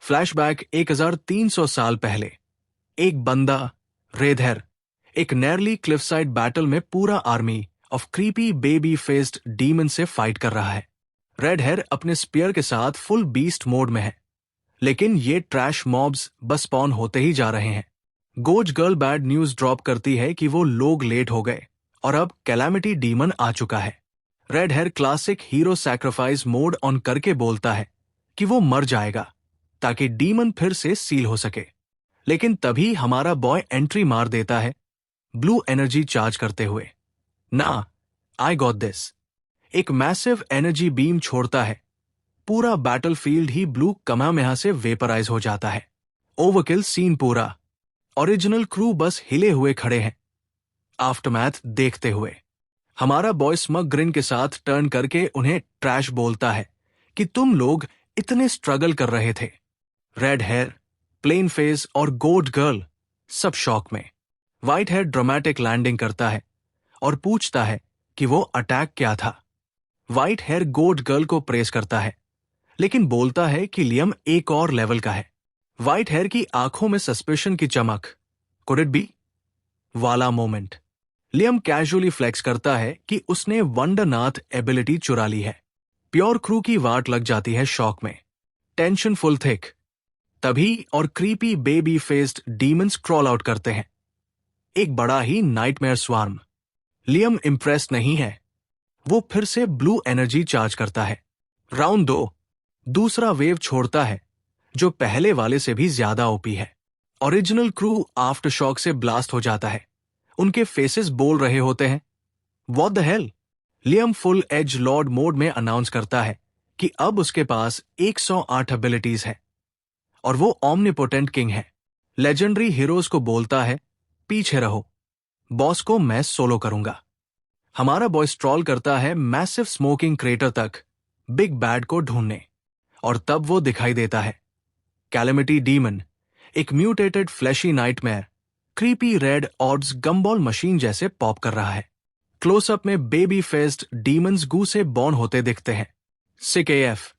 Flashback 1300 साल पहले। एक बंदा, रेडहेयर, एक नैरली क्लिफसाइड बैटल में पूरा army of creepy baby faced demon से फाइट कर रहा है। रेडहेयर अपने स्पीयर के साथ फुल बीस्ट मोड में है, लेकिन ये ट्रैश मॉब्स बस स्पॉन होते ही जा रहे हैं। Goes girl bad news drop करती है कि वो लोग लेट हो गए और अब कैलामिटी डीमन आ चुका है। Red hair classic hero sacrifice mode on करके बोलता है कि वो मर जाएगा ताकि डीमन फिर से सील हो सके। लेकिन तभी हमारा बॉय एंट्री मार देता है, ब्लू एनर्जी चार्ज करते हुए। ना, आई गॉट दिस। एक मैसिव एनर्जी बीम छोड़ता है। पूरा बैटलफील्ड ही ब्लू कमामेहा से वेपराइज हो जाता है। ओवरकिल सीन पूरा। ओरिजिनल क्रू बस हिले हुए खड़े हैं, आफ्टरमैथ देखते हुए। हमारा बॉय स्मग ग्रिन के साथ टर्न करके उन्हें ट्रैश बोलता है कि तुम लोग इतने स्ट्रगल कर रहे थे। रेड हेयर, प्लेन फेस और गोड गर्ल सब शॉक में। व्हाइट हेयर ड्रामेटिक लैंडिंग करता है और पूछता है कि वो अटैक क्या था। व्हाइट हेयर गोड गर्ल को प्रेस करता है, लेकिन बोलता है कि लियम एक और लेवल का है। व्हाइट हेयर की आंखों में सस्पेशन की चमक, कुड इट बी वाला मोमेंट। लियम कैजुअली फ्लेक्स करता है कि उसने वंडरनाथ एबिलिटी चुरा ली है। प्योर क्रू की वाट लग जाती है शॉक में। Tension full thick. तभी और creepy baby faced demons crawl out करते हैं, एक बड़ा ही नाइटमेयर स्वार्म। लियम इंप्रेस्ड नहीं है। वो फिर से ब्लू एनर्जी चार्ज करता है। राउंड 2 दूसरा वेव छोड़ता है जो पहले वाले से भी ज्यादा ओपी है। ओरिजिनल क्रू आफ्टर शॉक से ब्लास्ट हो जाता है। उनके फेसेस बोल रहे होते हैं, what the hell. Liam full edge lord mode में अनाउंस करता है कि अब उसके पास 108 एबिलिटीज है और वो ओमनिपोटेंट किंग है। लेजेंडरी हीरोज को बोलता है, पीछे रहो, बॉस को मैं सोलो करूंगा। हमारा बॉय स्ट्रॉल करता है मैसिव स्मोकिंग क्रेटर तक बिग बैड को ढूंढने, और तब वो दिखाई देता है, कैलेमिटी डीमन, एक mutated flashy nightmare, creepy red orbs gumball machine जैसे पॉप कर रहा है। क्लोजअप में बेबी फेस्ड डीमंस गू से बॉर्न होते दिखते हैं। सिक एएफ।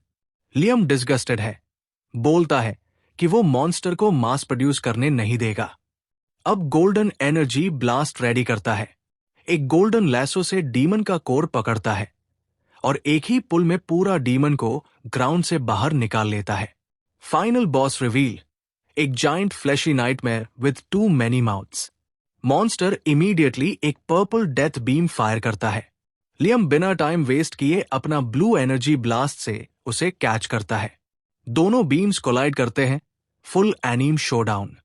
लियम डिस्गस्टेड है, बोलता है कि वो मॉन्स्टर को मास प्रोड्यूस करने नहीं देगा। अब गोल्डन एनर्जी ब्लास्ट रेडी करता है। एक गोल्डन लैसो से डीमन का कोर पकड़ता है और एक ही पुल में पूरा डीमन को ग्राउंड से बाहर निकाल लेता है। फाइनल बॉस रिवील, एक giant flashy nightmare with too many mouths. Monster immediately एक पर्पल डेथ बीम फायर करता है। लियम बिना टाइम वेस्ट किए अपना ब्लू एनर्जी ब्लास्ट से उसे कैच करता है। दोनों बीम्स कोलाइड करते हैं, फुल एनीम शोडाउन।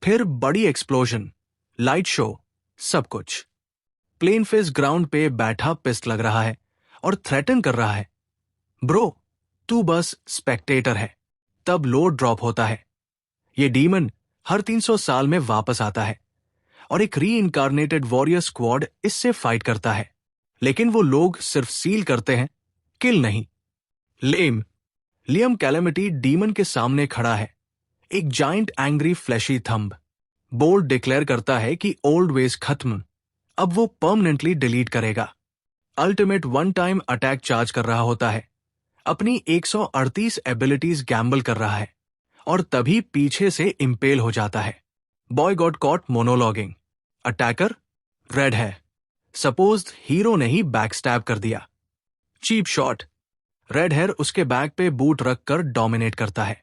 फिर बड़ी एक्सप्लोजन, लाइट शो, सब कुछ। प्लेन फेस ग्राउंड पे बैठा पिस्ट लग रहा है और थ्रेटन कर रहा है, ब्रो तू बस स्पेक्टेटर है। तब लोड ड्रॉप होता है। ये डीमन हर 300 साल में वापस आता है और एक री इनकारनेटेड वॉरियर स्क्वाड इससे फाइट करता है, लेकिन वो लोग सिर्फ सील करते हैं, किल नहीं। लेम। लियम कैलेमिटी डीमन के सामने खड़ा है, एक giant angry flashy thumb. Bold declare करता है कि ओल्ड वेज खत्म, अब वो परमानेंटली डिलीट करेगा। Ultimate one time attack charge कर रहा होता है, अपनी 138 एबिलिटीज गैम्बल कर रहा है, और तभी पीछे से इंपेल हो जाता है। Boy got caught monologuing. Attacker red है। सपोज्ड हीरो ने ही बैकस्टैब कर दिया। Cheap shot. रेड हेयर उसके बैक पे बूट रखकर डोमिनेट करता है।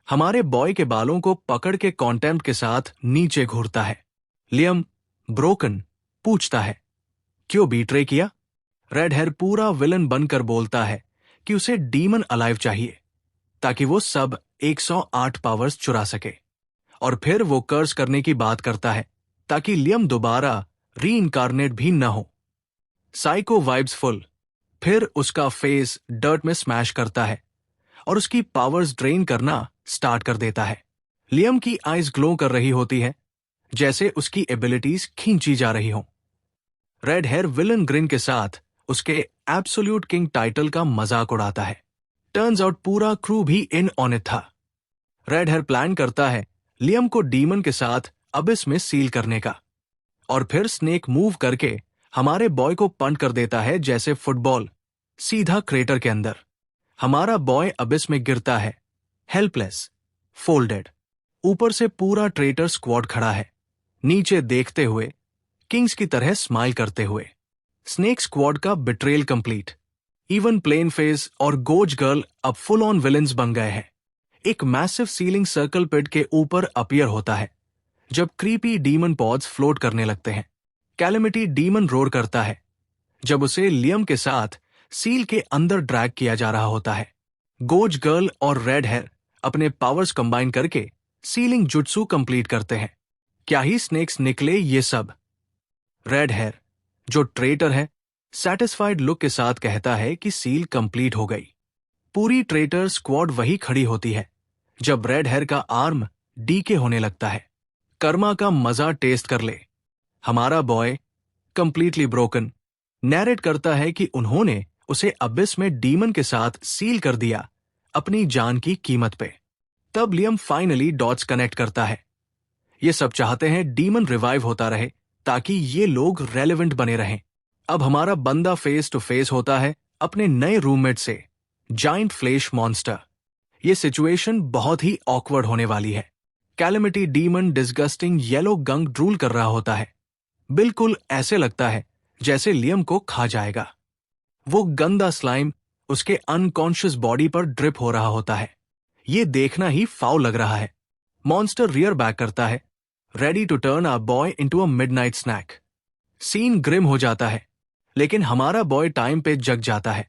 हमारे बॉय के बालों को पकड़ के कॉन्टेम्प्ट के साथ नीचे घूरता है। लियम ब्रोकन पूछता है, क्यों बीट्रे किया? रेड हेयर पूरा विलन बनकर बोलता है कि उसे डीमन अलाइव चाहिए ताकि वो सब 108 पावर्स चुरा सके, और फिर वो कर्स करने की बात करता है ताकि लियम दोबारा री इनकारनेट भी न हो। Psycho vibes full. फिर उसका फेस डर्ट में स्मैश करता है और उसकी पावर्स ड्रेन करना स्टार्ट कर देता है। लियम की आईज ग्लो कर रही होती है, जैसे उसकी एबिलिटीज खींची जा रही हों। रेड हेयर विलन ग्रिन के साथ उसके एब्सोल्यूट किंग टाइटल का मजाक उड़ाता है। टर्न्स आउट पूरा क्रू भी इन ऑन इट था। रेड हेयर प्लान करता है लियम को डीमन के साथ अबिस में सील करने का, और फिर स्नेक मूव करके हमारे बॉय को पंट कर देता है जैसे फुटबॉल, सीधा क्रेटर के अंदर। हमारा बॉय अबिस में गिरता है, हेल्पलेस। फोल्डेड। ऊपर से पूरा ट्रेटर स्क्वाड खड़ा है, नीचे देखते हुए, किंग्स की तरह स्माइल करते हुए। स्नेक स्क्वाड का betrayal complete. Even plain face और गोज गर्ल अब फुल ऑन विलेंस बन गए हैं। एक मैसिव सीलिंग सर्कल पिट के ऊपर अपीयर होता है जब क्रीपी डीमन पॉड्स फ्लोट करने लगते हैं। कैलेमिटी डीमन रोर करता है जब उसे लियम के साथ सील के अंदर ड्रैग किया जा रहा होता है। गोज गर्ल और रेड हेयर अपने पावर्स कंबाइन करके सीलिंग जुट्सू कंप्लीट करते हैं। क्या ही स्नेक्स निकले ये सब। रेड हेयर, जो ट्रेटर है, सैटिस्फाइड लुक के साथ कहता है कि सील कंप्लीट हो गई। पूरी ट्रेटर स्क्वाड वही खड़ी होती है जब रेड हेयर का आर्म डीके होने लगता है। कर्मा का मजा टेस्ट कर ले। हमारा बॉय कंप्लीटली ब्रोकन नैरेट करता है कि उन्होंने उसे अबिस में डीमन के साथ सील कर दिया अपनी जान की कीमत पे। तब लियम फाइनली डॉट्स कनेक्ट करता है। ये सब चाहते हैं डीमन रिवाइव होता रहे ताकि ये लोग रेलेवेंट बने रहें। अब हमारा बंदा फेस टू फेस होता है अपने नए रूममेट से, जाइंट फ्लेश मॉन्स्टर। ये सिचुएशन बहुत ही ऑकवर्ड होने वाली है। कैलेमिटी डीमन डिस्गस्टिंग येलो गंग ड्रूल कर रहा होता है। बिल्कुल ऐसे लगता है जैसे लियम को खा जाएगा। वो गंदा स्लाइम उसके अनकॉन्शियस बॉडी पर ड्रिप हो रहा होता है। ये देखना ही फाउल लग रहा है। मॉन्स्टर रियर बैक करता है, ready to turn our boy into a midnight snack. Scene grim हो जाता है, लेकिन हमारा बॉय टाइम पे जग जाता है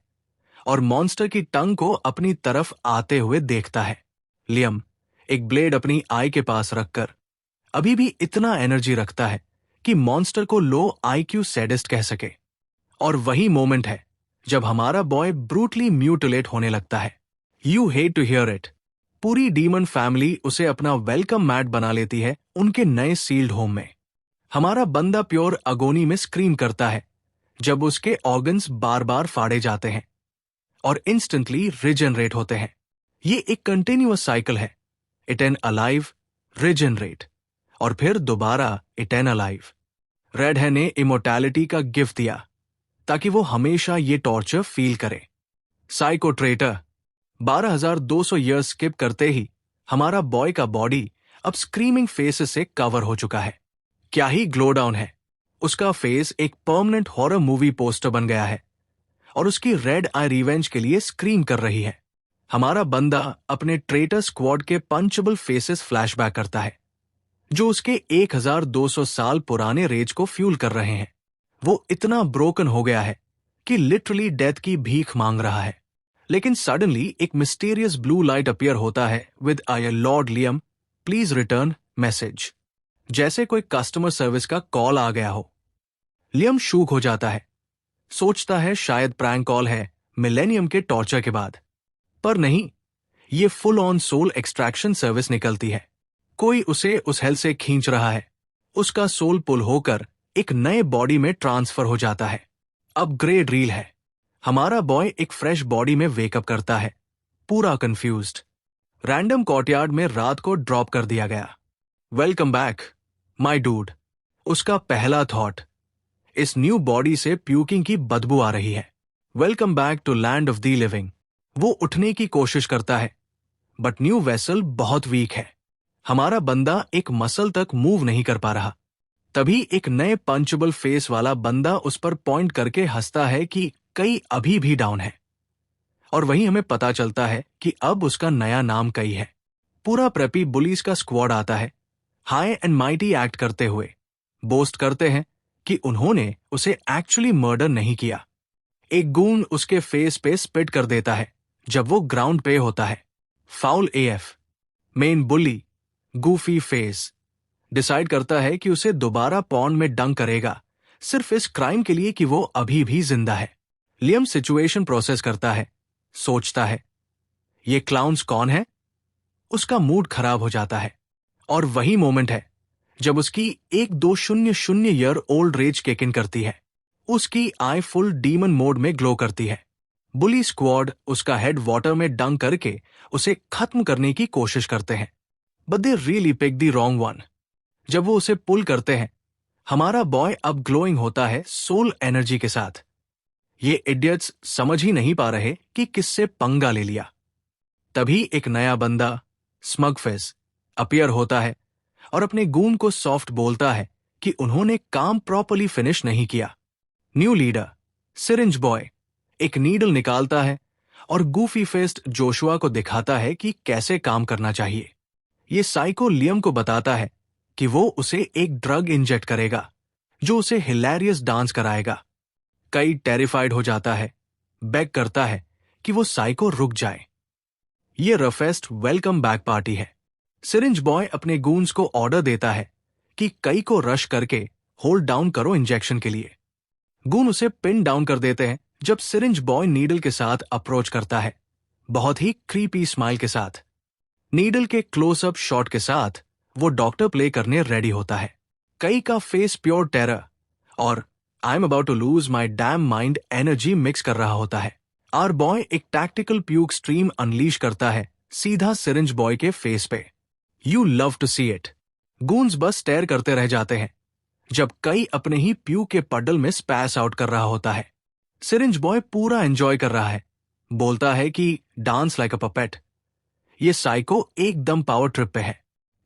और मॉन्स्टर की टंग को अपनी तरफ आते हुए देखता है। लियम एक ब्लेड अपनी आई के पास रखकर अभी भी इतना एनर्जी रखता है कि मॉन्स्टर को लो आईक्यू सैडिस्ट कह सके। और वही मोमेंट है जब हमारा बॉय ब्रूटली म्यूटिलेट होने लगता है। You hate to hear it. पूरी डीमन फैमिली उसे अपना वेलकम मैट बना लेती है उनके नए सील्ड होम में। हमारा बंदा प्योर अगोनी में स्क्रीम करता है जब उसके ऑर्गन्स बार बार फाड़े जाते हैं और इंस्टेंटली रिजेनरेट होते हैं। ये एक कंटिन्यूअस साइकिल है। इटर्न अलाइव, रिजेनरेट और फिर दोबारा इटर्न अलाइव। रेड है ने इमोर्टैलिटी का गिफ्ट दिया ताकि वो हमेशा ये टॉर्चर फील करे। साइको ट्रेटर 12,200 ईयर्स स्किप करते ही हमारा बॉय का बॉडी अब स्क्रीमिंग फेसेस से कवर हो चुका है। क्या ही ग्लो डाउन है। उसका फेस एक परमानेंट हॉरर मूवी पोस्टर बन गया है और उसकी रेड आई रिवेंज के लिए स्क्रीम कर रही है। हमारा बंदा अपने ट्रेटर स्क्वाड के पंचेबल फेसेस फ्लैशबैक करता है जो उसके 1,200 साल पुराने रेज को फ्यूल कर रहे हैं। वो इतना ब्रोकन हो गया है कि लिटरली डेथ की भीख मांग रहा है। लेकिन सडनली एक मिस्टीरियस ब्लू लाइट अपीयर होता है with I Lord Liam please return message. जैसे कोई कस्टमर सर्विस का कॉल आ गया हो। लियम शूक हो जाता है, सोचता है शायद प्रैंक कॉल है मिलेनियम के टॉर्चर के बाद, पर नहीं, ये full on soul extraction service निकलती है। कोई उसे उस हेल से खींच रहा है। उसका सोल पुल होकर एक नए बॉडी में ट्रांसफर हो जाता है। अपग्रेड रील है। हमारा बॉय एक फ्रेश बॉडी में वेकअप करता है, पूरा कंफ्यूज्ड। रैंडम कॉर्टयार्ड में रात को ड्रॉप कर दिया गया। Welcome back my dude. उसका पहला थॉट, इस न्यू बॉडी से प्यूकिंग की बदबू आ रही है। Welcome back to land of the living. वो उठने की कोशिश करता है बट न्यू वेसल बहुत वीक है। हमारा बंदा एक मसल तक मूव नहीं कर पा रहा। तभी एक नए पंचेबल फेस वाला बंदा उस पर पॉइंट करके हंसता है कि कई अभी भी डाउन है। और वहीं हमें पता चलता है कि अब उसका नया नाम कई है। पूरा प्रेपी बुलीज का स्क्वाड आता है, हाई एंड माइटी एक्ट करते हुए बोस्ट करते हैं कि उन्होंने उसे एक्चुअली मर्डर नहीं किया। एक गून उसके फेस पे स्पिट कर देता है जब वो ग्राउंड पे होता है। Foul AF. Main bully goofy face decide करता है कि उसे दोबारा पॉन्ड में डंक करेगा सिर्फ इस क्राइम के लिए कि वो अभी भी जिंदा है। लियम सिचुएशन प्रोसेस करता है, सोचता है ये क्लाउन्स कौन है। उसका मूड खराब हो जाता है और वही मोमेंट है जब उसकी 1200 year old rage kick in करती है। उसकी आई फुल डीमन मोड में ग्लो करती है। बुली स्क्वाड उसका हेड वाटर में डंक करके उसे खत्म करने की कोशिश करते हैं but they really pick the wrong one. जब वो उसे पुल करते हैं, हमारा बॉय अब ग्लोइंग होता है सोल एनर्जी के साथ। ये इडियट्स समझ ही नहीं पा रहे कि किससे पंगा ले लिया। तभी एक नया बंदा स्मगफेस अपीयर होता है और अपने गून को सॉफ्ट बोलता है कि उन्होंने काम प्रॉपर्ली फिनिश नहीं किया। न्यू लीडर सिरिंज बॉय एक नीडल निकालता है और गूफी फेस्ड जोशुआ को दिखाता है कि कैसे काम करना चाहिए। ये साइको लियम को बताता है कि वो उसे एक ड्रग इंजेक्ट करेगा जो उसे हिलेरियस डांस कराएगा। कई टेरिफाइड हो जाता है, बेग करता है कि वो साइको रुक जाए। ये रफेस्ट वेलकम बैक पार्टी है। सिरिंज बॉय अपने गून्स को ऑर्डर देता है कि कई को रश करके होल्ड डाउन करो इंजेक्शन के लिए। गून उसे पिन डाउन कर देते हैं जब सिरिंज बॉय नीडल के साथ अप्रोच करता है, बहुत ही क्रीपी स्माइल के साथ। नीडल के क्लोजअप शॉट के साथ वो डॉक्टर प्ले करने रेडी होता है। कई का फेस प्योर टेरर और I am about to lose my damn mind energy मिक्स कर रहा होता है। आर बॉय एक टैक्टिकल प्यूक स्ट्रीम अनलीश करता है सीधा सिरिंज बॉय के फेस पे। You love to see it. Goons बस स्टेयर करते रह जाते हैं जब कई अपने ही प्यू के पडल में स्पैस आउट कर रहा होता है। सिरिंज बॉय पूरा एंजॉय कर रहा है, बोलता है कि डांस लाइक अ पपेट। ये साइको एकदम पावर ट्रिप पे है।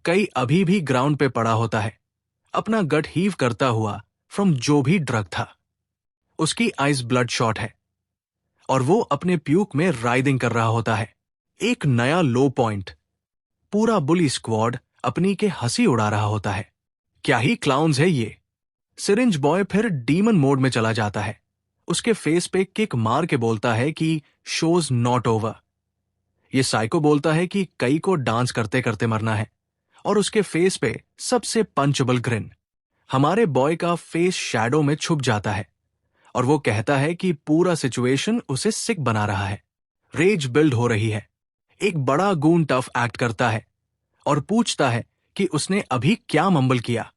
कई अभी भी ग्राउंड पे पड़ा होता है, अपना गट हीव करता हुआ फ्रॉम जो भी ड्रग था। उसकी आइज ब्लड शॉट है और वो अपने प्यूक में राइडिंग कर रहा होता है। एक नया लो पॉइंट। पूरा बुली स्क्वाड अपनी के हंसी उड़ा रहा होता है। क्या ही क्लाउन्स है ये। सिरिंज बॉय फिर डीमन मोड में चला जाता है। उसके फेस पे किक मार के बोलता है कि शोज नॉट ओवर। ये साइको बोलता है कि कई को डांस करते करते मरना है और उसके फेस पे सबसे पंचेबल ग्रिन। हमारे बॉय का फेस शैडो में छुप जाता है और वो कहता है कि पूरा सिचुएशन उसे सिक बना रहा है। रेज बिल्ड हो रही है। एक बड़ा गून टफ एक्ट करता है और पूछता है कि उसने अभी क्या मम्बल किया।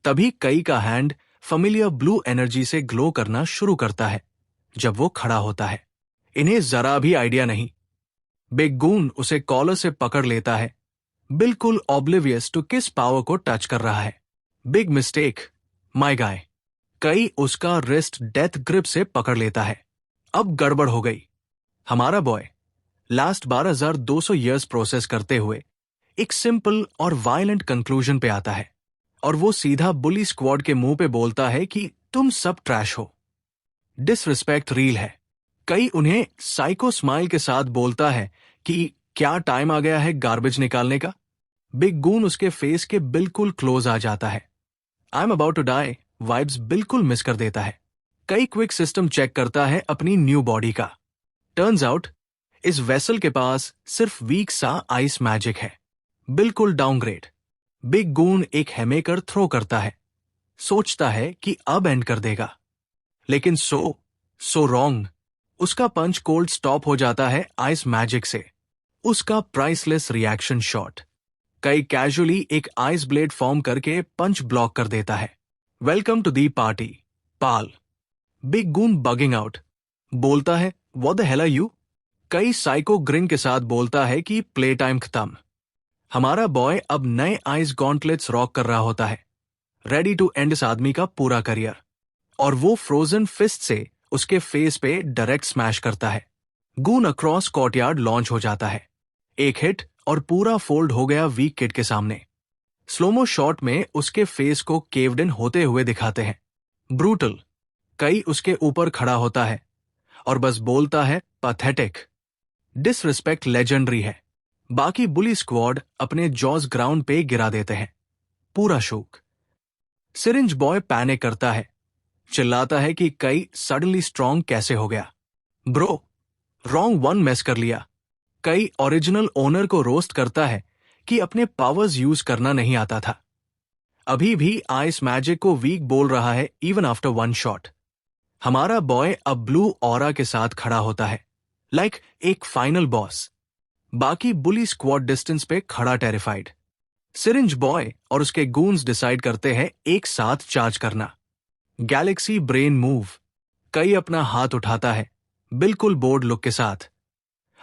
तभी कई का हैंड फैमिलियर ब्लू एनर्जी से ग्लो करना शुरू करता है जब वो खड़ा होता है। इन्हें जरा भी आइडिया नहीं। बिग गून उसे कॉलर से पकड़ लेता है, बिल्कुल ऑब्लिवियस टू किस पावर को टच कर रहा है। Big mistake my guy. कई उसका रिस्ट डेथ ग्रिप से पकड़ लेता है। अब गड़बड़ हो गई। हमारा बॉय लास्ट 12,200 ईयर्स प्रोसेस करते हुए एक सिंपल और वायलेंट कंक्लूजन पे आता है और वो सीधा बुली स्क्वाड के मुंह पे बोलता है कि तुम सब ट्रैश हो। डिसरिस्पेक्ट रील है। कई उन्हें साइको स्माइल के साथ बोलता है कि क्या टाइम आ गया है गार्बेज निकालने का। बिग गून उसके फेस के बिल्कुल क्लोज आ जाता है। I am about to die vibes बिल्कुल मिस कर देता है। कई क्विक सिस्टम चेक करता है अपनी न्यू बॉडी का। टर्न्स आउट इस वेसल के पास सिर्फ वीक सा आइस मैजिक है, बिल्कुल डाउनग्रेड। बिग गून एक हैमेकर थ्रो करता है, सोचता है कि अब एंड कर देगा, लेकिन सो रॉन्ग। उसका पंच कोल्ड स्टॉप हो जाता है आइस मैजिक से। उसका priceless reaction shot. Kai casually एक आइस ब्लेड फॉर्म करके पंच ब्लॉक कर देता है। Welcome to the party pal. Big goon bugging out बोलता है what the hell are you. Kai psycho grin के साथ बोलता है कि प्ले टाइम खत्म। हमारा बॉय अब नए आइस गॉन्टलेट्स रॉक कर रहा होता है, रेडी टू एंड इस आदमी का पूरा करियर। और वो फ्रोजन फिस्ट से उसके फेस पे डायरेक्ट स्मैश करता है। गून अक्रॉस कोर्टयार्ड लॉन्च हो जाता है। एक हिट और पूरा फोल्ड हो गया वीक किड के सामने। स्लोमो शॉट में उसके फेस को केव्ड इन होते हुए दिखाते हैं। ब्रूटल। कई उसके ऊपर खड़ा होता है और बस बोलता है पैथेटिक। डिसरिस्पेक्ट लेजेंडरी है। बाकी बुली स्क्वाड अपने जॉज ग्राउंड पे गिरा देते हैं, पूरा शोक। सिरिंज बॉय पैनिक करता है, चिल्लाता है कि कई सडनली स्ट्रांग कैसे हो गया। ब्रो रॉन्ग वन मेस कर लिया। कई ओरिजिनल ओनर को रोस्ट करता है कि अपने पावर्स यूज करना नहीं आता था। अभी भी आइस मैजिक को वीक बोल रहा है इवन आफ्टर वन शॉट। हमारा बॉय अब ब्लू ऑरा के साथ खड़ा होता है, लाइक एक फाइनल बॉस। बाकी बुली स्क्वाड डिस्टेंस पे खड़ा टेरिफाइड। सिरिंज बॉय और उसके गून्स डिसाइड करते हैं एक साथ चार्ज करना। Galaxy brain move. कई अपना हाथ उठाता है, बिल्कुल बोर्ड लुक के साथ,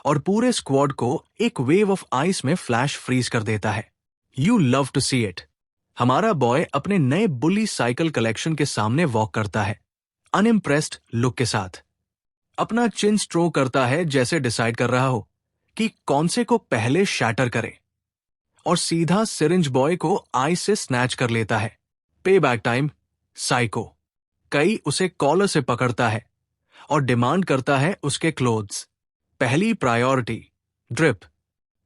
और पूरे स्क्वाड को एक वेव ऑफ आइस में फ्लैश फ्रीज कर देता है। You love to see it. हमारा बॉय अपने नए बुली साइकिल कलेक्शन के सामने वॉक करता है, अनइम्प्रेस्ड लुक के साथ। अपना चिन स्ट्रो करता है जैसे डिसाइड कर रहा हो कि कौन से को पहले शैटर करे। और सीधा सिरिंज बॉय को आइस से स्नैच कर लेता है। पे बैक टाइम, साइको। कई उसे कॉलर से पकड़ता है और डिमांड करता है उसके क्लोथ्स। पहली प्रायोरिटी, ड्रिप।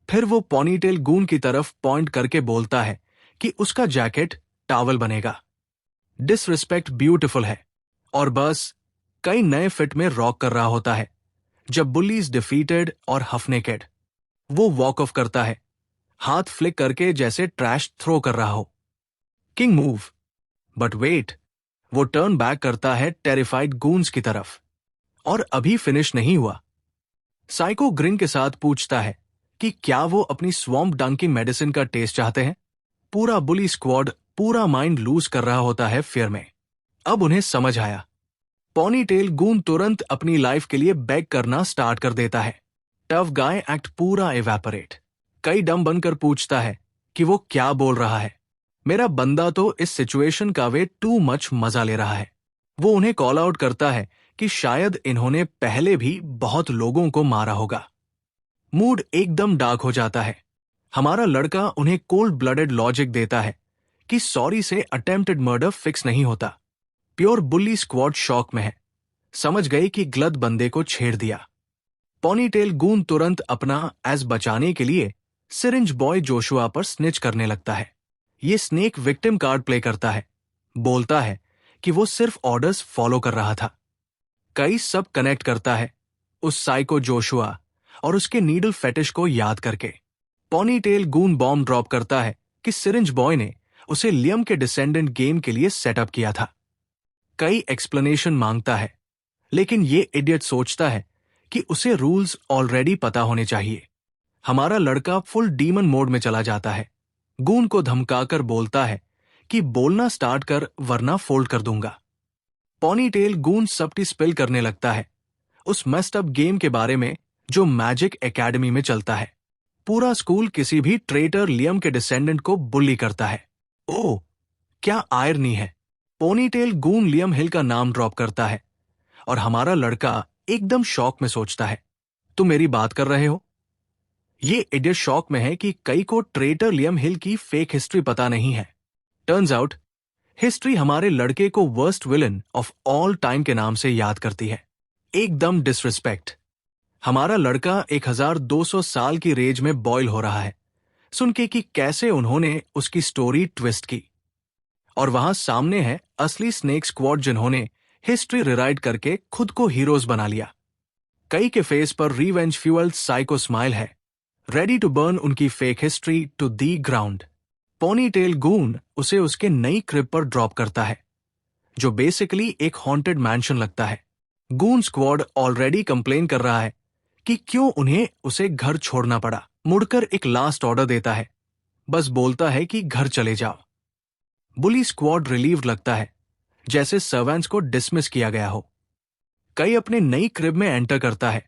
फिर वो पॉनीटेल गून की तरफ पॉइंट करके बोलता है कि उसका जैकेट टॉवल बनेगा। डिसरिस्पेक्ट ब्यूटीफुल है। और बस कई नए फिट में रॉक कर रहा होता है जब बुलीज डिफीटेड और हफ नेकेड। वो वॉक ऑफ करता है, हाथ फ्लिक करके जैसे ट्रैश थ्रो कर रहा हो। King move. बट वेट, वो टर्न बैक करता है टेरिफाइड गून्स की तरफ। और अभी फिनिश नहीं हुआ। साइको ग्रिन के साथ पूछता है कि क्या वो अपनी स्वॉम्प डंकी मेडिसिन का टेस्ट चाहते हैं। पूरा बुली स्क्वाड पूरा माइंड लूज कर रहा होता है फियर में। अब उन्हें समझ आया। पॉनीटेल गून तुरंत अपनी लाइफ के लिए बेग करना स्टार्ट कर देता है। टफ गाय एक्ट पूरा इवेपोरेट। कई डम बनकर पूछता है कि वो क्या बोल रहा है। मेरा बंदा तो इस सिचुएशन का वे टू मच मजा ले रहा है। वो उन्हें कॉल आउट करता है कि शायद इन्होंने पहले भी बहुत लोगों को मारा होगा। मूड एकदम डार्क हो जाता है। हमारा लड़का उन्हें कोल्ड ब्लडेड लॉजिक देता है कि सॉरी से अटेम्प्टेड मर्डर फिक्स नहीं होता। प्योर बुली स्क्वाड शॉक में है। समझ गए कि गलत बंदे को छेड़ दिया। पॉनीटेल गून तुरंत अपना एज बचाने के लिए सिरिंज बॉय जोशुआ पर स्निच करने लगता है। ये स्नेक विक्टिम कार्ड प्ले करता है। बोलता है कि वो सिर्फ ऑर्डर्स फॉलो कर रहा था। कई सब कनेक्ट करता है उस साइको जोशुआ और उसके नीडल फेटिश को याद करके। पॉनीटेल गून बॉम्ब ड्रॉप करता है कि सिरिंज बॉय ने उसे लियम के डिसेंडेंट गेम के लिए सेटअप किया था। कई एक्सप्लेनेशन मांगता है, लेकिन ये इडियट सोचता है कि उसे रूल्स ऑलरेडी पता होने चाहिए। हमारा लड़का फुल डीमन मोड में चला जाता है। गून को धमकाकर बोलता है कि बोलना स्टार्ट कर वरना फोल्ड कर दूंगा। पॉनीटेल गून सबटी स्पिल करने लगता है उस मेस्ड अप गेम के बारे में जो मैजिक एकेडमी में चलता है। पूरा स्कूल किसी भी ट्रेटर लियम के डिसेंडेंट को बुली करता है। ओह, क्या आयरनी है। पोनीटेल गून लियम हिल का नाम ड्रॉप करता है और हमारा लड़का एकदम शॉक में सोचता है, तुम मेरी बात कर रहे हो? ये इडियट शॉक में है कि कई को ट्रेटर लियम हिल की फेक हिस्ट्री पता नहीं है। टर्न्स आउट हिस्ट्री हमारे लड़के को worst villain of all time के नाम से याद करती है। एकदम डिसरिस्पेक्ट। हमारा लड़का 1200 साल की रेंज में बॉयल हो रहा है सुन के कि कैसे उन्होंने उसकी स्टोरी ट्विस्ट की। और वहां सामने है असली स्नेक स्क्वाड जिन्होंने हिस्ट्री रिराइट करके खुद को हीरोज बना लिया। कई के फेस पर रिवेंज फ्यूअल्ड साइको स्माइल है, रेडी टू बर्न उनकी fake history to the ground. Ponytail goon उसे उसके नई क्रिब पर ड्रॉप करता है जो बेसिकली एक हॉन्टेड मैंशन लगता है। गून स्क्वाड ऑलरेडी कंप्लेन कर रहा है कि क्यों उन्हें उसे घर छोड़ना पड़ा। मुड़कर एक लास्ट ऑर्डर देता है, बस बोलता है कि घर चले जाओ। बुली स्क्वाड रिलीव्ड लगता है, जैसे सर्वेंट्स को डिसमिस किया गया हो। कई अपने नई क्रिब में एंटर करता है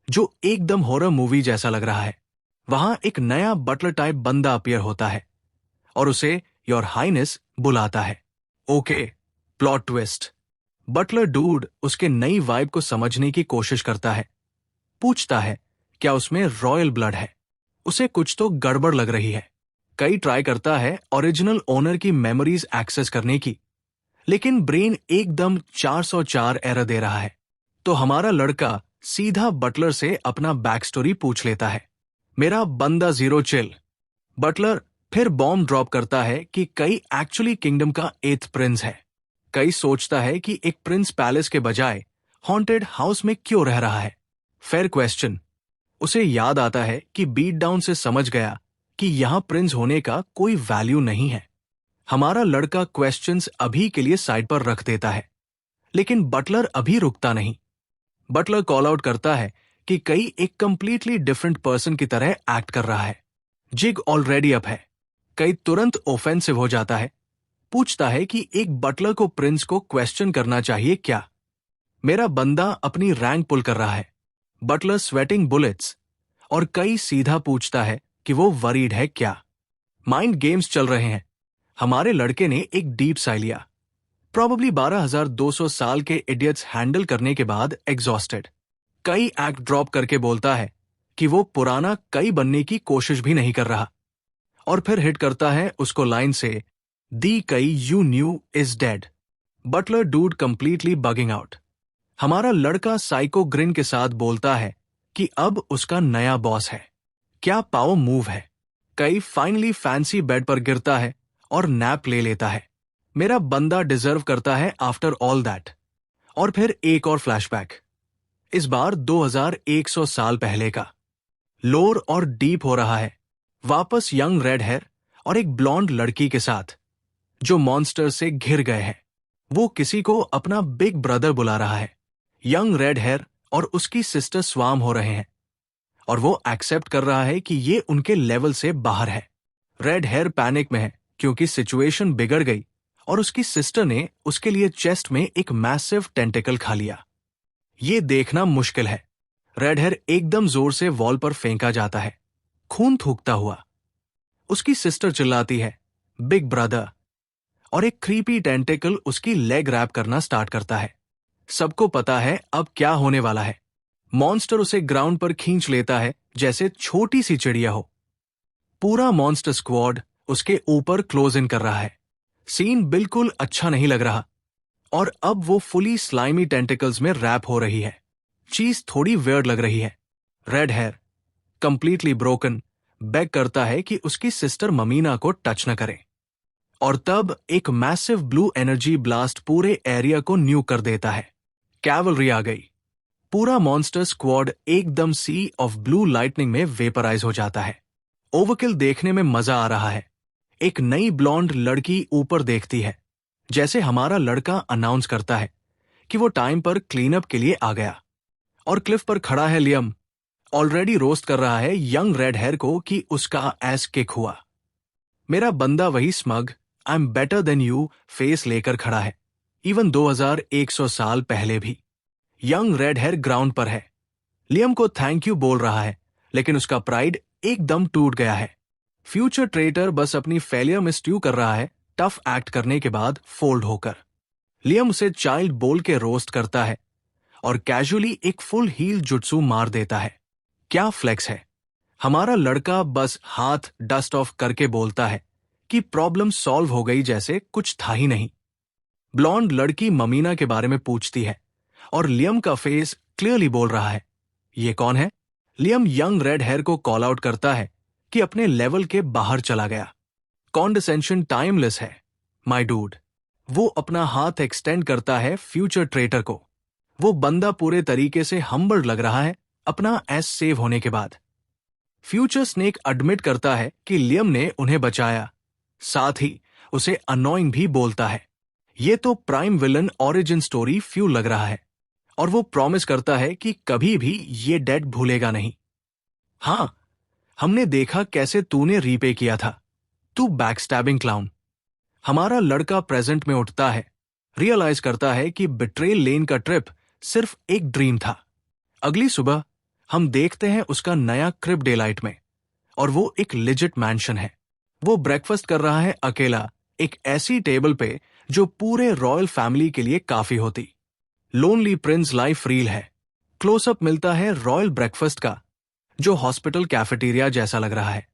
जो एकदम हॉरर मूवी जैसा लग रहा है। वहां एक नया बटलर टाइप बंदा अपीयर होता है और उसे योर हाइनेस बुलाता है। Okay, plot twist. Butler dude उसके नई वाइब को समझने की कोशिश करता है। पूछता है क्या उसमें रॉयल ब्लड है। उसे कुछ तो गड़बड़ लग रही है। कई ट्राई करता है ओरिजिनल ओनर की मेमोरीज एक्सेस करने की, लेकिन ब्रेन एकदम 404 एरर दे रहा है। तो हमारा लड़का सीधा बटलर से अपना बैक स्टोरी पूछ लेता है। मेरा बंदा जीरो चिल। बटलर फिर बॉम्ब ड्रॉप करता है कि कई एक्चुअली किंगडम का 8th प्रिंस है। कई सोचता है कि एक प्रिंस पैलेस के बजाय हॉन्टेड हाउस में क्यों रह रहा है। Fair question. उसे याद आता है कि बीट डाउन से समझ गया कि यहां प्रिंस होने का कोई वैल्यू नहीं है। हमारा लड़का क्वेश्चंस अभी के लिए साइड पर रख देता है, लेकिन बटलर अभी रुकता नहीं। बटलर कॉल आउट करता है कि कई एक कंप्लीटली डिफरेंट पर्सन की तरह एक्ट कर रहा है। जिग ऑलरेडी अप है। कई तुरंत ऑफेंसिव हो जाता है। पूछता है कि एक बटलर को प्रिंस को क्वेश्चन करना चाहिए क्या। मेरा बंदा अपनी रैंक पुल कर रहा है। बटलर स्वेटिंग बुलेट्स और कई सीधा पूछता है कि वो वरीड है क्या। माइंड गेम्स चल रहे हैं। हमारे लड़के ने एक डीप साइ लिया। प्रोबेबली 12,200 साल के इडियट्स हैंडल करने के बाद एग्जॉस्टेड। कई एक्ट ड्रॉप करके बोलता है कि वो पुराना कई बनने की कोशिश भी नहीं कर रहा और फिर हिट करता है उसको लाइन से, the Kai you knew is dead. Butler dude completely bugging out. हमारा लड़का साइको ग्रिन के साथ बोलता है कि अब उसका नया बॉस है। क्या पावर मूव है। कई फाइनली फैंसी बेड पर गिरता है और नैप ले लेता है। मेरा बंदा डिजर्व करता है आफ्टर ऑल दैट। और फिर एक और फ्लैशबैक, इस बार 2100 साल पहले का। लोर और डीप हो रहा है, वापस यंग रेड हेयर और एक ब्लॉन्ड लड़की के साथ जो मॉन्स्टर से घिर गए हैं। वो किसी को अपना बिग ब्रदर बुला रहा है। यंग रेड हेयर और उसकी सिस्टर स्वाम हो रहे हैं और वो एक्सेप्ट कर रहा है कि ये उनके लेवल से बाहर है। रेड हेयर पैनिक में है क्योंकि सिचुएशन बिगड़ गई और उसकी सिस्टर ने उसके लिए चेस्ट में एक मैसिव टेंटिकल खा लिया। ये देखना मुश्किल है। रेड हेयर एकदम जोर से वॉल पर फेंका जाता है, खून थूकता हुआ। उसकी सिस्टर चिल्लाती है, बिग ब्रदर, और एक क्रीपी टेंटिकल उसकी लेग रैप करना स्टार्ट करता है। सबको पता है अब क्या होने वाला है। मॉन्स्टर उसे ग्राउंड पर खींच लेता है जैसे छोटी सी चिड़िया हो। पूरा मॉन्स्टर स्क्वाड उसके ऊपर क्लोज इन कर रहा है। सीन बिल्कुल अच्छा नहीं लग रहा और अब वो फुली स्लाइमी टेंटिकल्स में रैप हो रही है। चीज थोड़ी वियर्ड लग रही है। Red hair completely broken beg करता है कि उसकी सिस्टर ममीना को टच न करे। और तब एक मैसिव ब्लू एनर्जी ब्लास्ट पूरे एरिया को न्यू कर देता है। कैवलरी आ गई। पूरा मॉन्स्टर स्क्वाड एकदम सी ऑफ ब्लू लाइटनिंग में वेपराइज हो जाता है। ओवरकिल देखने में मजा आ रहा है। एक नई ब्लॉन्ड लड़की ऊपर देखती है, जैसे हमारा लड़का अनाउंस करता है कि वो टाइम पर क्लीनअप के लिए आ गया। और क्लिफ पर खड़ा है लियम, ऑलरेडी रोस्ट कर रहा है यंग रेड हेयर को कि उसका एस किक हुआ। मेरा बंदा वही smug I am better than you face लेकर खड़ा है, इवन 2100 साल पहले भी। यंग रेड हेयर ग्राउंड पर है, लियम को थैंक यू बोल रहा है, लेकिन उसका प्राइड एकदम टूट गया है। फ्यूचर ट्रेटर बस अपनी फेलियर में स्ट्यू कर रहा है, टफ एक्ट करने के बाद फोल्ड होकर। लियम उसे चाइल्ड बोल के रोस्ट करता है और कैजुअली एक फुल हील जुट्सू मार देता है। क्या फ्लेक्स है। हमारा लड़का बस हाथ डस्ट ऑफ करके बोलता है कि प्रॉब्लम सॉल्व हो गई, जैसे कुछ था ही नहीं। ब्लॉन्ड लड़की ममीना के बारे में पूछती है और लियम का फेस क्लियरली बोल रहा है, ये कौन है। लियम यंग रेड हेयर को कॉल आउट करता है कि अपने लेवल के बाहर चला गया। कॉन्डेसेंशन टाइमलेस है माय डूड। वो अपना हाथ एक्सटेंड करता है फ्यूचर ट्रेटर को। वो बंदा पूरे तरीके से हम्बल्ड लग रहा है अपना एस सेव होने के बाद। फ्यूचर स्नेक एडमिट करता है कि लियम ने उन्हें बचाया, साथ ही उसे अनोइंग भी बोलता है। ये तो prime villain origin story few लग रहा है और वो प्रॉमिस करता है कि कभी भी ये डेड भूलेगा नहीं। हाँ, हमने देखा कैसे तूने रीपे किया था, तू बैकस्टैबिंग क्लाउन। हमारा लड़का प्रेजेंट में उठता है, रियलाइज करता है कि बिट्रेल लेन का ट्रिप सिर्फ एक ड्रीम था। अगली सुबह हम देखते हैं उसका नया क्रिब डेलाइट में, और वो एक लिजिट मैंशन है। वो ब्रेकफास्ट कर रहा है अकेला, एक ऐसी टेबल पे जो पूरे रॉयल फैमिली के लिए काफी होती। लोनली प्रिंस लाइफ रील है। क्लोजअप मिलता है रॉयल ब्रेकफास्ट का, जो हॉस्पिटल कैफेटेरिया जैसा लग रहा है।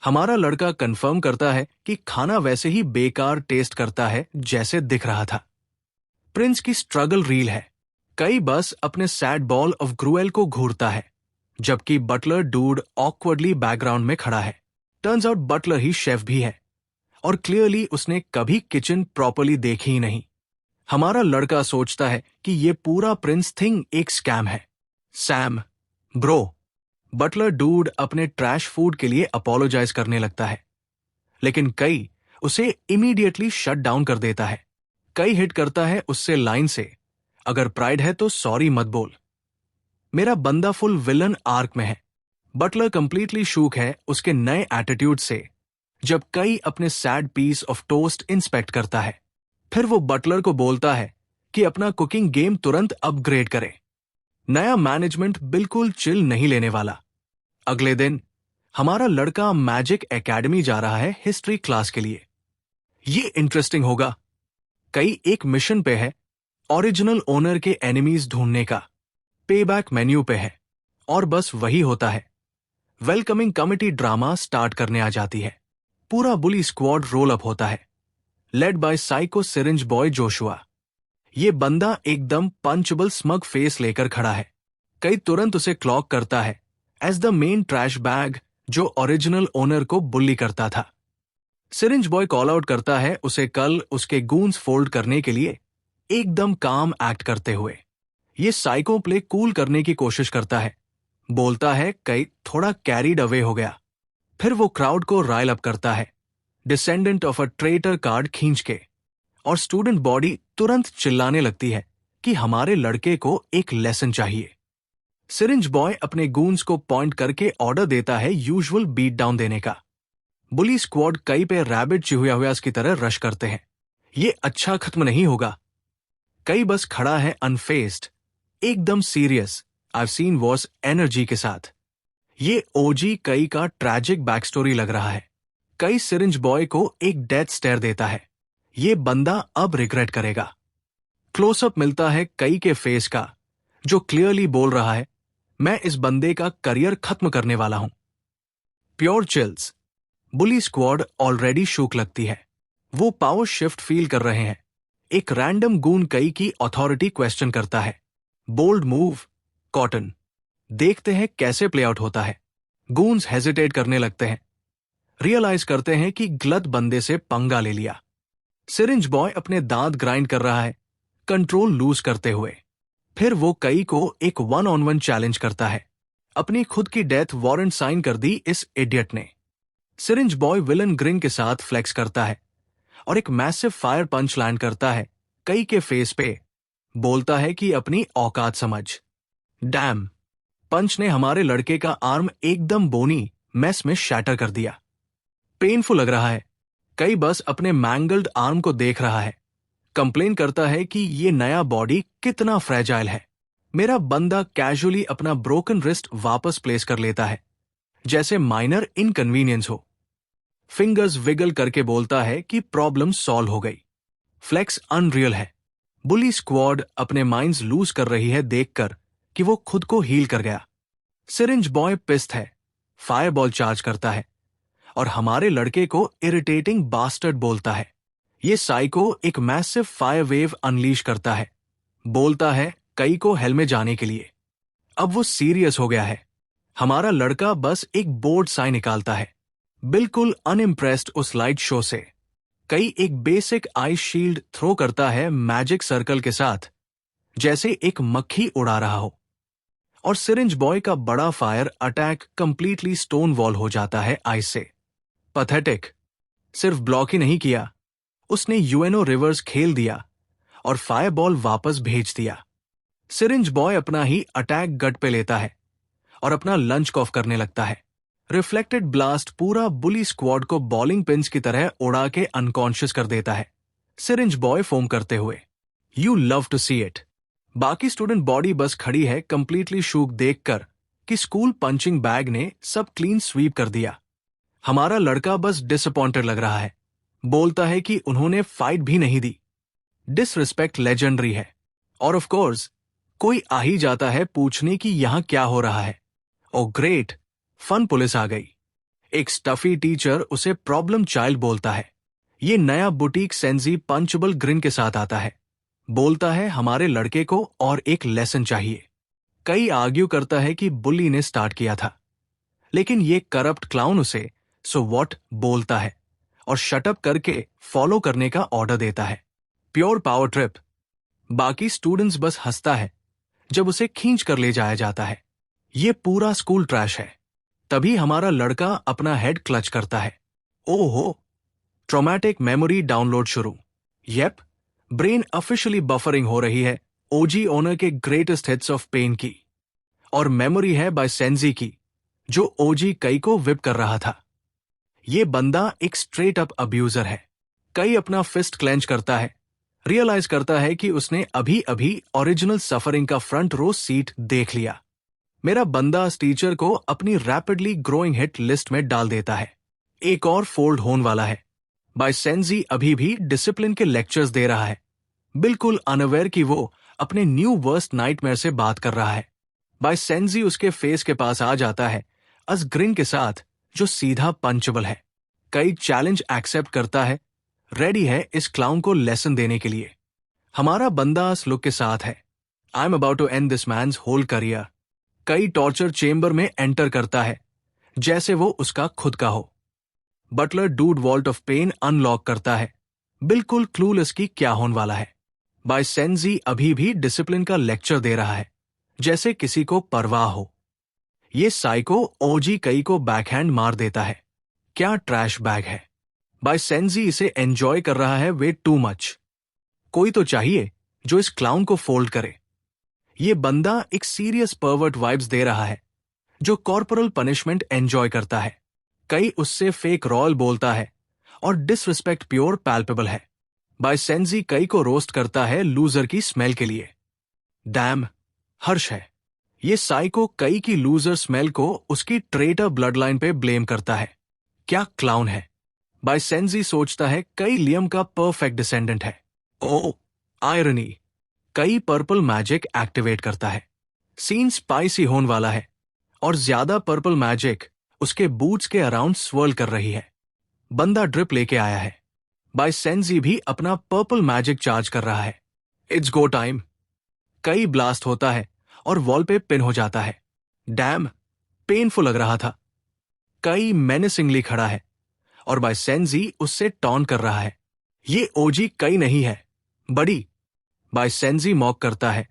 हमारा लड़का कंफर्म करता है कि खाना वैसे ही बेकार टेस्ट करता है जैसे दिख रहा था। प्रिंस की स्ट्रगल रील है। कई बस अपने सैड बॉल ऑफ ग्रुएल को घूरता है, जबकि बटलर डूड ऑकवर्डली बैकग्राउंड में खड़ा है। टर्न्स आउट बटलर ही शेफ भी है और क्लियरली उसने कभी किचन प्रॉपर्ली देखी ही नहीं। हमारा लड़का सोचता है कि ये पूरा प्रिंस थिंग एक स्कैम है। Sam, bro. बटलर डूड अपने ट्रैश फूड के लिए अपोलोजाइज करने लगता है, लेकिन कई उसे इमीडिएटली शट डाउन कर देता है। कई हिट करता है उससे लाइन से, अगर प्राइड है तो सॉरी मत बोल। मेरा बंदा फुल विलन आर्क में है। बटलर कंप्लीटली शूक है उसके नए एटीट्यूड से, जब कई अपने sad piece of toast inspect करता है। फिर वो बटलर को बोलता है कि अपना कुकिंग गेम तुरंत अपग्रेड करे। नया मैनेजमेंट बिल्कुल चिल नहीं लेने वाला। अगले दिन हमारा लड़का मैजिक एकेडमी जा रहा है हिस्ट्री क्लास के लिए। ये इंटरेस्टिंग होगा। कई एक मिशन पे है, ओरिजिनल ओनर के एनिमीज ढूंढने का। पेबैक मेन्यू पे है और बस वही होता है। वेलकमिंग कमिटी ड्रामा स्टार्ट करने आ जाती है। पूरा बुली स्क्वाड रोल अप होता है, led by psycho syringe boy Joshua. ये बंदा एकदम पंचबल स्मग फेस लेकर खड़ा है। कई तुरंत उसे क्लॉक करता है as the main trash bag जो ओरिजिनल ओनर को बुली करता था। सिरिंज बॉय कॉल आउट करता है उसे कल उसके गूंस फोल्ड करने के लिए, एकदम काम एक्ट करते हुए। ये साइको प्ले कूल करने की कोशिश करता है, बोलता है कई थोड़ा कैरीड अवे हो गया। फिर वो क्राउड को राइल अप करता है, descendant of a traitor card खींच के, और स्टूडेंट बॉडी तुरंत चिल्लाने लगती है कि हमारे लड़के को एक लेसन चाहिए। सिरिंज बॉय अपने गूंस को पॉइंट करके ऑर्डर देता है यूजुअल बीट डाउन देने का। बुली स्क्वाड कई पे रैबिट चिहुआहुआस की तरह रश करते हैं। ये अच्छा खत्म नहीं होगा। कई बस खड़ा है अनफेस्ड, एकदम serious, I seen worse energy के साथ। ये ओजी कई का ट्रैजिक बैक स्टोरी लग रहा है। कई सिरिंज बॉय को एक डेथ स्टेयर देता है। ये बंदा अब रिग्रेट करेगा। क्लोजअप मिलता है कई के फेस का, जो क्लियरली बोल रहा है मैं इस बंदे का करियर खत्म करने वाला हूं। Pure chills. Bully squad already shook लगती है। वो पावर शिफ्ट फील कर रहे हैं। एक रैंडम गून कई की अथॉरिटी क्वेश्चन करता है। Bold move, cotton. देखते हैं कैसे प्ले आउट होता है। गून्स हेजिटेट करने लगते हैं, रियलाइज करते हैं कि गलत बंदे से पंगा ले लिया। सिरिंज बॉय अपने दांत ग्राइंड कर रहा है, कंट्रोल लूज करते हुए। फिर वो कई को एक 1-on-1 चैलेंज करता है। अपनी खुद की डेथ वारंट साइन कर दी इस इडियट ने। सिरिंज बॉय विलन ग्रिन के साथ फ्लेक्स करता है और एक मैसिव फायर पंच लैंड करता है कई के फेस पे। बोलता है कि अपनी औकात समझ। डैम, पंच ने हमारे लड़के का आर्म एकदम बोनी मैस में शैटर कर दिया। पेनफुल लग रहा है। कई बस अपने मैंगल्ड आर्म को देख रहा है, कंप्लेन करता है कि ये नया बॉडी कितना फ्रेजाइल है। मेरा बंदा कैजुअली अपना ब्रोकन रिस्ट वापस प्लेस कर लेता है, जैसे माइनर इनकन्वीनियंस हो। फिंगर्स विगल करके बोलता है कि प्रॉब्लम सॉल्व हो गई। फ्लेक्स अनरियल है। बुली स्क्वाड अपने माइंड्स लूज कर रही है देखकर कि वो खुद को हील कर गया। सिरिंज बॉय पिस्ट है, फायरबॉल चार्ज करता है और हमारे लड़के को इरिटेटिंग बास्टर्ड बोलता है। ये साइको एक मैसिव फायर वेव अनलीश करता है, बोलता है कई को हेल में जाने के लिए। अब वो सीरियस हो गया है। हमारा लड़का बस एक बोर्ड साइन निकालता है, बिल्कुल अनइम्प्रेस्ड उस लाइट शो से। कई एक बेसिक आइस शील्ड थ्रो करता है मैजिक सर्कल के साथ, जैसे एक मक्खी उड़ा रहा हो। और सिरिंज बॉय का बड़ा fire attack completely stone wall हो जाता है आइस से। पैथेटिक। सिर्फ ब्लॉक ही नहीं किया, उसने यूएनओ रिवर्स खेल दिया और फायरबॉल वापस भेज दिया। सिरिंज बॉय अपना ही अटैक गट पे लेता है और अपना लंच कॉफ करने लगता है। रिफ्लेक्टेड ब्लास्ट पूरा बुली स्क्वाड को बॉलिंग पिंस की तरह उड़ा के अनकॉन्शियस कर देता है। सिरिंज बॉय फोम करते हुए। You love to see it. बाकी स्टूडेंट बॉडी बस खड़ी है कंप्लीटली शूक देखकर कि स्कूल पंचिंग बैग ने सब क्लीन स्वीप कर दिया। हमारा लड़का बस डिसअपॉइंटेड लग रहा है, बोलता है कि उन्होंने फाइट भी नहीं दी। डिसरिस्पेक्ट लेजेंडरी है। और ऑफ कोर्स कोई आ ही जाता है पूछने कि यहां क्या हो रहा है। ओ ग्रेट, फन पुलिस आ गई। एक स्टफी टीचर उसे प्रॉब्लम चाइल्ड बोलता है। ये नया बुटीक सेंजी पंचबल ग्रिन के साथ आता है, बोलता है हमारे लड़के को और एक लेसन चाहिए। कई आर्ग्यू करता है कि बुली ने स्टार्ट किया था, लेकिन ये करप्ट क्लाउन उसे सो व्हाट बोलता है और शटअप करके फॉलो करने का ऑर्डर देता है। Pure power trip. बाकी स्टूडेंट्स बस हंसता है जब उसे खींच कर ले जाया जाता है। ये पूरा स्कूल ट्रैश है। तभी हमारा लड़का अपना हेड क्लच करता है। ओहो, ट्रॉमेटिक मेमोरी डाउनलोड शुरू। येप, ब्रेन ऑफिशियली बफरिंग हो रही है ओजी ओनर के ग्रेटेस्ट हिट्स ऑफ पेन की। और मेमोरी है बाय सेंजी की, जो ओजी कई को विप कर रहा था। ये बंदा एक स्ट्रेट अप अब्यूजर है। कई अपना फिस्ट क्लेंच करता है, रियलाइज करता है कि उसने अभी अभी ओरिजिनल सफरिंग का फ्रंट रो सीट देख लिया। मेरा बंदा इस टीचर को अपनी रैपिडली ग्रोइंग हिट लिस्ट में डाल देता है। एक और फोल्ड होने वाला है। बाय सेंजी अभी भी डिसिप्लिन के लेक्चर्स दे रहा है, बिल्कुल अनअवेयर कि वो अपने न्यू वर्स्ट नाइटमेयर से बात कर रहा है। बाय सेंजी उसके फेस के पास आ जाता है, अस ग्रिन के साथ जो सीधा पंचबल है। कई चैलेंज एक्सेप्ट करता है, रेडी है इस क्लाउन को लेसन देने के लिए। हमारा बंदा इस लुक के साथ है, I am about to end this man's whole career. Kai torture chamber में एंटर करता है जैसे वो उसका खुद का हो। Butler dude vault of pain unlock करता है, बिल्कुल क्लूलेस की क्या होने वाला है। बाय सेंजी अभी भी डिसिप्लिन का लेक्चर दे रहा है जैसे किसी को परवाह हो। ये साइको ओजी कई को बैकहैंड मार देता है, क्या ट्रैश बैग है। बाय सेंजी इसे एंजॉय कर रहा है वे टू मच। कोई तो चाहिए जो इस क्लाउन को फोल्ड करे। ये बंदा एक सीरियस परवर्ट वाइब्स दे रहा है जो कॉर्पोरल पनिशमेंट एंजॉय करता है। कई उससे फेक रॉयल बोलता है और डिसरिस्पेक्ट प्योर पैल्पेबल है। बाय सेंजी कई को रोस्ट करता है लूजर की स्मेल के लिए। डैम, हर्ष है। ये साइको कई की लूजर स्मेल को उसकी ट्रेटर ब्लड लाइन पे ब्लेम करता है, क्या क्लाउन है। बाय सेंजी सोचता है कई लियम का परफेक्ट डिसेंडेंट है। ओ आयरनी, कई पर्पल मैजिक एक्टिवेट करता है। सीन स्पाइसी होने वाला है और ज्यादा पर्पल मैजिक उसके बूट्स के अराउंड स्वर्ल कर रही है। बंदा ड्रिप लेके आया है। बाय सेंजी भी अपना पर्पल मैजिक चार्ज कर रहा है। It's go time. कई ब्लास्ट होता है और वॉल पे पिन हो जाता है। डैम, पेनफुल लग रहा था। कई मेनेसिंगली खड़ा है और बाय सेंजी उससे टॉन कर रहा है, ये ओजी कई नहीं है, बड़ी। बाय सेंजी मॉक करता है,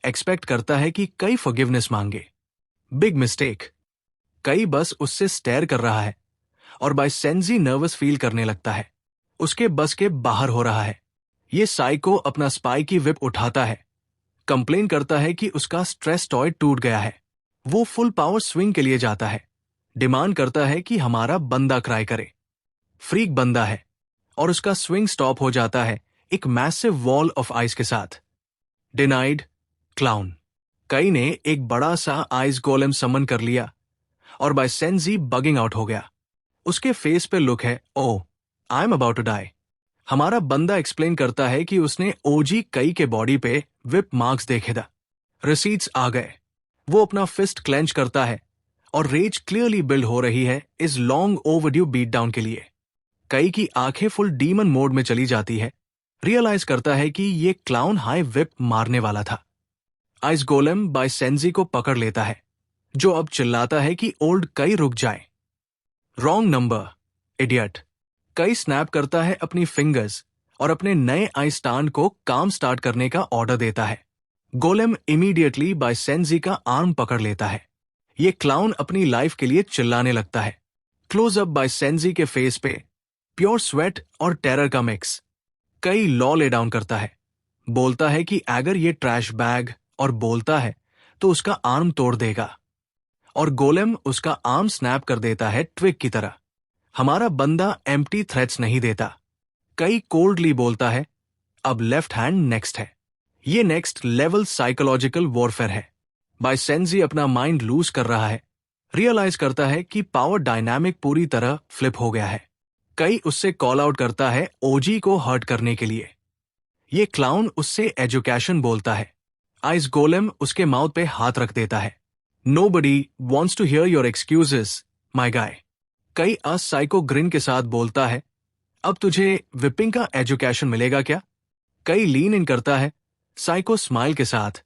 एक्सपेक्ट करता है कि कई फॉरगिवनेस मांगे। Big mistake. कई बस उससे स्टेयर कर रहा है और बाय सेंजी नर्वस फील करने लगता है, उसके बस के बाहर हो रहा है। ये साइको अपना स्पाई की विप उठाता है, कंप्लेन करता है कि उसका स्ट्रेस टॉय टूट गया है। वो फुल पावर स्विंग के लिए जाता है, डिमांड करता है कि हमारा बंदा क्राई करे। फ्रीक बंदा है और उसका स्विंग स्टॉप हो जाता है एक मैसिव वॉल ऑफ आइस के साथ। Denied, clown. कई ने एक बड़ा सा आइस गोलेम समन कर लिया और बाय सेंजी बगिंग आउट हो गया। उसके फेस पे लुक है, oh I am about to die. हमारा बंदा एक्सप्लेन करता है कि उसने ओजी कई के बॉडी पे विप मार्क्स देखे था, रिसीट्स आ गए। वो अपना फिस्ट क्लेंच करता है और रेज क्लियरली बिल्ड हो रही है इस लॉन्ग ओवरड्यू बीट डाउन के लिए। कई की आंखें फुल डीमन मोड में चली जाती है, रियलाइज करता है कि ये क्लाउन हाई विप मारने वाला था। आइस गोलेम बाय सेंजी को पकड़ लेता है जो अब चिल्लाता है कि ओल्ड कई रुक जाए। Wrong number, idiot. कई स्नैप करता है अपनी फिंगर्स और अपने नए आइस स्टैंड को काम स्टार्ट करने का ऑर्डर देता है। गोलेम इमीडिएटली बाय सेंजी का आर्म पकड़ लेता है। ये क्लाउन अपनी लाइफ के लिए चिल्लाने लगता है। क्लोज अप बाय सेंजी के फेस पे प्योर स्वेट और टेरर का मिक्स। कई लॉ ले डाउन करता है, बोलता है कि अगर ये ट्रैश बैग और बोलता है तो उसका आर्म तोड़ देगा और गोलेम उसका आर्म स्नैप कर देता है ट्विग की तरह। हमारा बंदा एम्प्टी थ्रेट्स नहीं देता। कई कोल्डली बोलता है, अब लेफ्ट हैंड नेक्स्ट है। ये नेक्स्ट लेवल साइकोलॉजिकल वॉरफेयर है। बाय सेंजी अपना माइंड लूज कर रहा है, रियलाइज करता है कि पावर डायनामिक पूरी तरह फ्लिप हो गया है। कई उससे कॉल आउट करता है ओजी को हर्ट करने के लिए। ये क्लाउन उससे एजुकेशन बोलता है। आइस गोलेम उसके माउथ पे हाथ रख देता है। Nobody wants to hear your excuses my guy. Kai as psycho grin के साथ बोलता है, अब तुझे विपिंग का एजुकेशन मिलेगा क्या। कई लीन इन करता है साइको स्माइल के साथ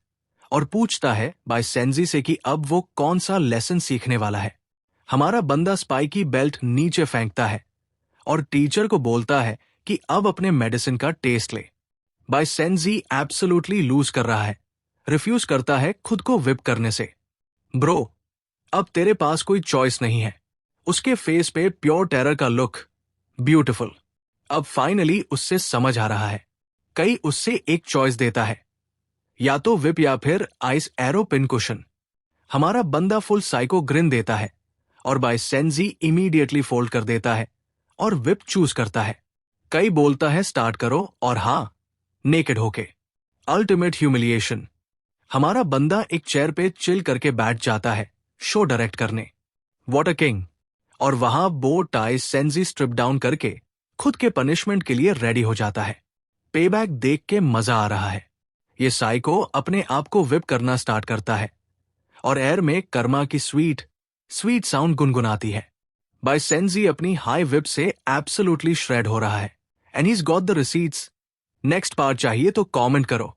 और पूछता है बाय सेंजी से कि अब वो कौन सा लेसन सीखने वाला है। हमारा बंदा स्पाई की बेल्ट नीचे फेंकता है और टीचर को बोलता है कि अब अपने मेडिसिन का टेस्ट ले। बाय सेंजी एब्सोल्युटली लूज कर रहा है, रिफ्यूज करता है खुद को विप करने से। ब्रो, अब तेरे पास कोई चॉइस नहीं है। उसके फेस पे प्योर टेरर का लुक, ब्यूटिफुल। अब फाइनली उससे समझ आ रहा है। कई उससे एक चॉइस देता है, या तो विप या फिर आइस एरो पिन कुशन। हमारा बंदा फुल साइको ग्रिन देता है और बाय सेंजी इमीडिएटली फोल्ड कर देता है और विप चूज करता है। कई बोलता है स्टार्ट करो और हां, नेकेड होके। Ultimate humiliation. हमारा बंदा एक चेयर पे चिल करके बैठ जाता है शो डायरेक्ट करने। What a king. और वहां बो टाई सेंजी स्ट्रिप डाउन करके खुद के पनिशमेंट के लिए रेडी हो जाता है। पेबैक देख के मजा आ रहा है। ये साइको अपने आप को विप करना स्टार्ट करता है और एयर में कर्मा की स्वीट साउंड गुनगुनाती है। बाय सेंजी अपनी हाई विप से एब्सोल्युटली श्रेड हो रहा है and he got the receipts. Next part चाहिए तो कमेंट करो।